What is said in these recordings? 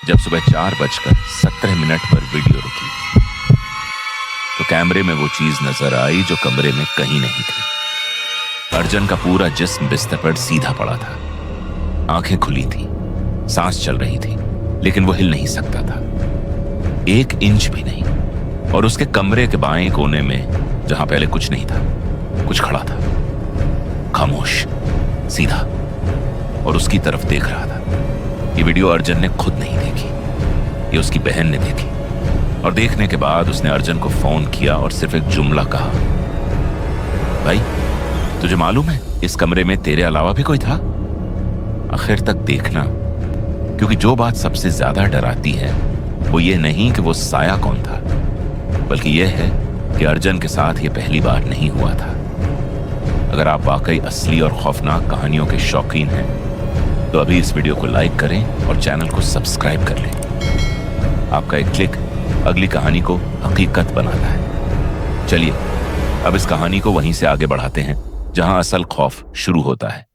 जब सुबह 4:17 पर वीडियो रुकी तो कैमरे में वो चीज नजर आई जो कमरे में कहीं नहीं थी। अर्जन का पूरा जिस्म बिस्तर पर सीधा पड़ा था। आंखें खुली थी, सांस चल रही थी, लेकिन वो हिल नहीं सकता था, 1 इंच भी नहीं। और उसके कमरे के बाएं कोने में, जहां पहले कुछ नहीं था, कुछ खड़ा था, खामोश, सीधा, और उसकी तरफ देख रहा था। ये वीडियो अर्जन ने खुद नहीं देखी, ये उसकी बहन ने देखी। और देखने के बाद उसने अर्जन को फोन किया और सिर्फ एक जुमला कहा, भाई तुझे मालूम है इस कमरे में तेरे अलावा भी कोई था? आखिर तक देखना, क्योंकि जो बात सबसे ज्यादा डराती है वो ये नहीं कि वो साया कौन था, बल्कि यह है कि अर्जन के साथ ये पहली बार नहीं हुआ था। अगर आप वाकई असली और खौफनाक कहानियों के शौकीन हैं तो अभी इस वीडियो को लाइक करें और चैनल को सब्सक्राइब कर लें। आपका एक क्लिक अगली कहानी को हकीकत बनाता है। चलिए अब इस कहानी को वहीं से आगे बढ़ाते हैं जहां असल खौफ शुरू होता है।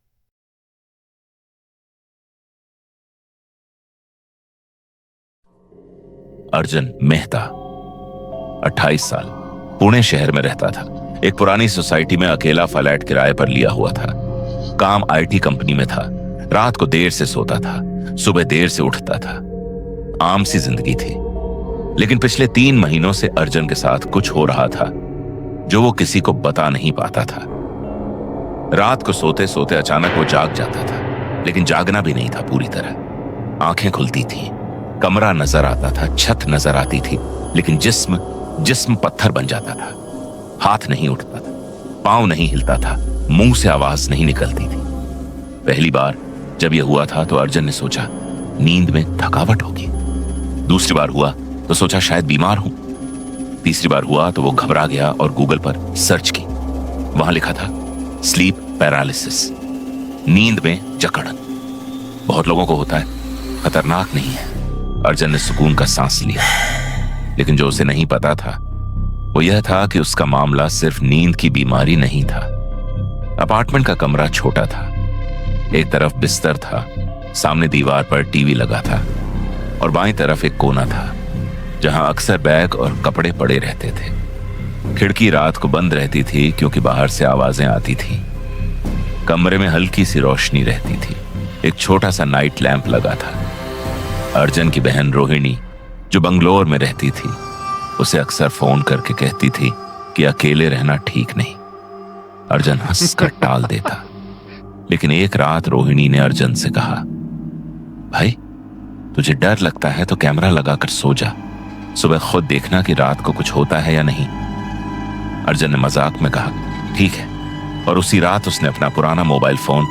अर्जन मेहता 28 साल, पुणे शहर में रहता था। एक पुरानी सोसाइटी में अकेला फ्लैट किराए पर लिया हुआ था। काम आईटी कंपनी में था। रात को देर से सोता था, सुबह देर से उठता था। आम सी जिंदगी थी। लेकिन पिछले 3 महीनों से अर्जन के साथ कुछ हो रहा था जो वो किसी को बता नहीं पाता था। रात को सोते सोते अचानक वो जाग जाता था, लेकिन जागना भी नहीं था पूरी तरह। आंखें खुलती थीं, कमरा नजर आता था, छत नजर आती थी, लेकिन जिस्म पत्थर बन जाता था। हाथ नहीं उठता था, पांव नहीं हिलता था, मुंह से आवाज नहीं निकलती थी। पहली बार जब यह हुआ था तो अर्जन ने सोचा नींद में थकावट होगी। दूसरी बार हुआ तो सोचा शायद बीमार हूं। तीसरी बार हुआ तो वो घबरा गया और गूगल पर सर्च की। वहां लिखा था स्लीप पैरालिसिस, नींद में जकड़न। बहुत लोगों को होता है, खतरनाक नहीं है। अर्जन ने सुकून का सांस लिया, लेकिन जो उसे नहीं पता था वो यह था कि उसका मामला सिर्फ नींद की बीमारी नहीं था। अपार्टमेंट का कमरा छोटा था। एक तरफ बिस्तर था, सामने दीवार पर टीवी लगा था, और बाईं तरफ एक कोना था जहां अक्सर बैग और कपड़े पड़े रहते थे। खिड़की रात को बंद रहती थी क्योंकि बाहर से आवाजें आती थीं। कमरे में हल्की सी रोशनी रहती थी। एक छोटा सा नाइट लैंप लगा था। अर्जन की बहन रोहिणी, जो बंगलोर में रहती थी, उसे अक्सर फोन करके कहती थी कि अकेले रहना ठीक नहीं। अर्जन हंसकर टाल देता, लेकिन एक रात रोहिणी ने अर्जन से कहा, भाई तुझे डर लगता है तो कैमरा लगाकर सो जा, सुबह खुद देखना कि रात को कुछ होता है या नहीं। अर्जन ने मजाक में कहा ठीक है, और उसी रात उसने अपना पुराना मोबाइल फोन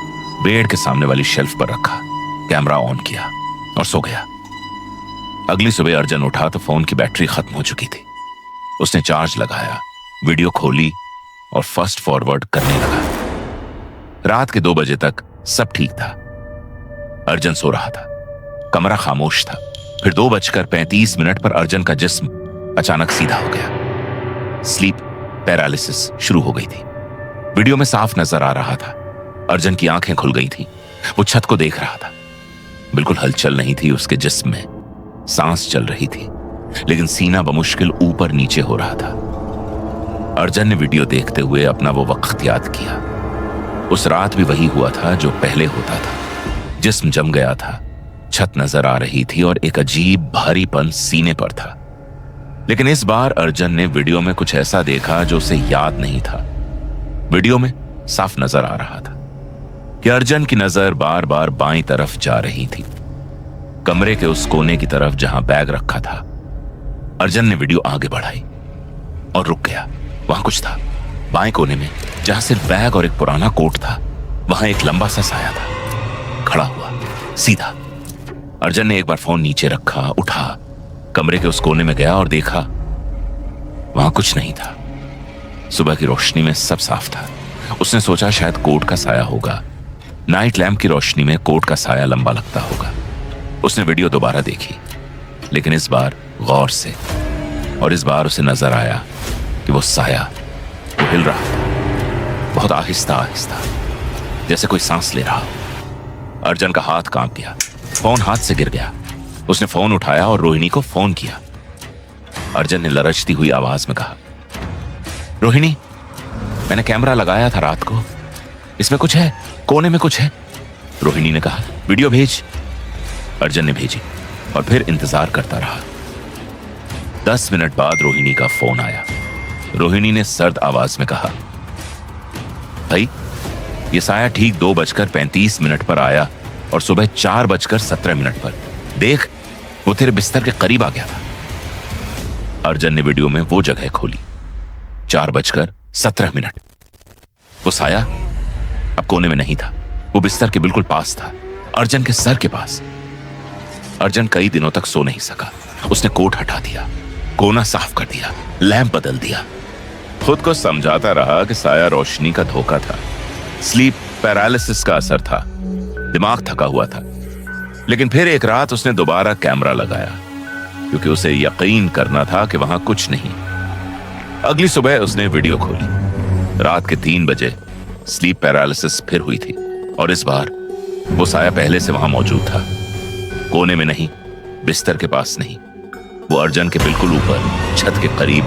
बेड के सामने वाली शेल्फ पर रखा, कैमरा ऑन किया और सो गया। अगली सुबह अर्जन उठा तो फोन की बैटरी खत्म हो चुकी थी। उसने चार्ज लगाया, वीडियो खोली और फास्ट फॉरवर्ड करने लगा। रात के 2 बजे तक सब ठीक था। अर्जन सो रहा था, कमरा खामोश था। फिर 2:35 पर अर्जन का जिस्म अचानक सीधा हो गया। स्लीप पैरालिसिस शुरू हो गई थी। वीडियो में साफ नजर आ रहा था। अर्जन की आंखें खुल गई थी। वो छत को देख रहा था। बिल्कुल हलचल नहीं थी उसके जिस्म में। सांस चल रही थी, लेकिन सीना बमुश्किल ऊपर नीचे हो रहा था। अर्जन ने वीडियो देखते हुए अपना वो वक्त याद किया। उस रात भी वही हुआ था जो पहले होता था। जिस्म जम गया था, छत नजर आ रही थी और एक अजीब भारीपन सीने पर था। लेकिन इस बार अर्जन ने वीडियो में कुछ ऐसा देखा जो उसे याद नहीं था। वीडियो में साफ नजर आ रहा था कि अर्जन की नजर बार बार बाईं तरफ जा रही थी, कमरे के उस कोने की तरफ जहां बैग रखा था। अर्जन ने वीडियो आगे बढ़ाई और रुक गया। वहां कुछ था, बाएं कोने में, जहां सिर्फ बैग और एक पुराना कोट था। वहां एक लंबा सा साया था, खड़ा हुआ, सीधा। अर्जन ने एक बार फोन नीचे रखा, उठा, कमरे के उस कोने में गया और देखा, वहां कुछ नहीं था। सुबह की रोशनी में सब साफ था। उसने सोचा शायद कोट का साया होगा। नाइट लैंप की रोशनी में कोट का साया लंबा लगता होगा। उसने वीडियो दोबारा देखी, लेकिन इस बार गौर से, और इस बार उसे नजर आया कि वो साया वो हिल रहा था, बहुत आहिस्ता आहिस्ता, जैसे कोई सांस ले रहा हो। अर्जन का हाथ कांप गया, फोन हाथ से गिर गया। उसने फोन उठाया और रोहिणी को फोन किया। अर्जुन ने लरचती हुई आवाज में कहा, रोहिणी, मैंने कैमरा लगाया था रात को, इसमें कुछ है, कोने में कुछ है। रोहिणी ने कहा, वीडियो भेज। अर्जुन ने भेजी और फिर इंतजार करता रहा। 10 मिनट बाद रोहिणी का फोन आया। रोहिणी ने सर्द आवाज में कहा, भाई, ये साया ठीक 2:35 पर आया और सुबह 4:17 पर। देख, वो तेरे बिस्तर के करीब आ गया था। अर्जुन ने वीडियो में वो जगह खोली, 4:17। वो साया अब कोने में नहीं था, वो बिस्तर के बिल्कुल पास था, अर्जुन के सर के पास। अर्जुन कई दिनों तक सो नहीं सका। उसने कोट हटा दिया, कोना साफ कर दिया, लैंप बदल दिया। खुद को समझाता रहा कि साया रोशनी का धोखा था, स्लीप पैरालिसिस का असर था, दिमाग थका हुआ था। लेकिन फिर एक रात उसने दोबारा कैमरा लगाया, क्योंकि उसे यकीन करना था कि वहां कुछ नहीं। अगली सुबह उसने वीडियो खोली। रात के 3 बजे स्लीप पैरालिसिस फिर हुई थी और इस बार वो साया पहले से वहां मौजूद था। कोने में नहीं, बिस्तर के पास नहीं, वो अर्जुन के बिल्कुल ऊपर छत के करीब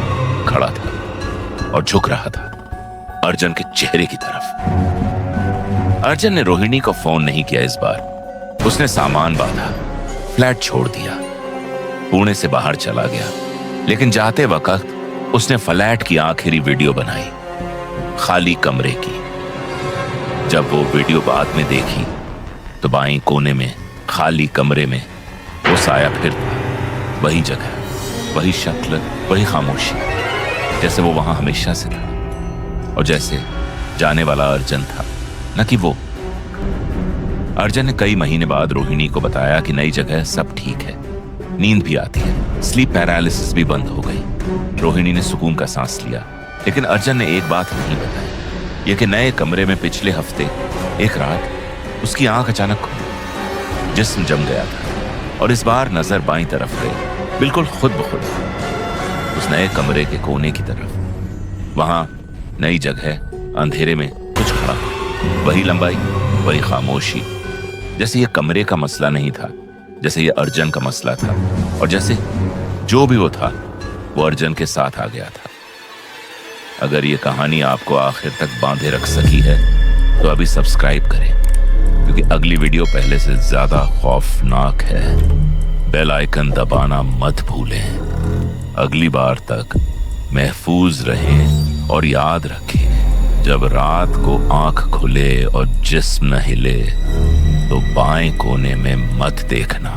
खड़ा था और झुक रहा था अर्जुन के चेहरे की तरफ। अर्जुन ने रोहिणी को फोन नहीं किया इस बार। उसने सामान बांधा, फ्लैट छोड़ दिया, पुणे से बाहर चला गया। लेकिन जाते वक्त उसने फ्लैट की आखिरी वीडियो बनाई, खाली कमरे की। जब वो वीडियो बाद में देखी तो बाईं कोने में खाली कमरे में वो साया फिर था। वही जगह, वही शक्ल, वही खामोशी, जैसे वो वहां हमेशा से था और जैसे जाने वाला अर्जुन था, न कि वो। अर्जुन ने कई महीने बाद रोहिणी को बताया कि नई जगह सब ठीक है, नींद भी आती है, स्लीप पैरालिसिस भी बंद हो गई। रोहिणी ने सुकून का सांस लिया। लेकिन अर्जुन ने एक बात नहीं बताई, यह कि नए कमरे में पिछले हफ्ते एक रात उसकी आंख अचानक खुली, जिस्म जम गया था और इस बार नजर बाईं तरफ गई, बिल्कुल खुद ब खुद, उस नए कमरे के कोने की तरफ। वहां नई जगह, अंधेरे में कुछ खड़ा, वही लंबाई, वही खामोशी, जैसे ये कमरे का मसला नहीं था, जैसे ये अर्जुन का मसला था और जैसे जो भी वो था वो अर्जुन के साथ आ गया था। अगर ये कहानी आपको आखिर तक बांधे रख सकी है तो अभी सब्सक्राइब करें, क्योंकि अगली वीडियो पहले से ज्यादा खौफनाक है। बेल आइकन दबाना मत भूलें। अगली बार तक महफूज रहें और याद रखें, जब रात को आंख खुले और जिस्म न हिले तो बाएं कोने में मत देखना।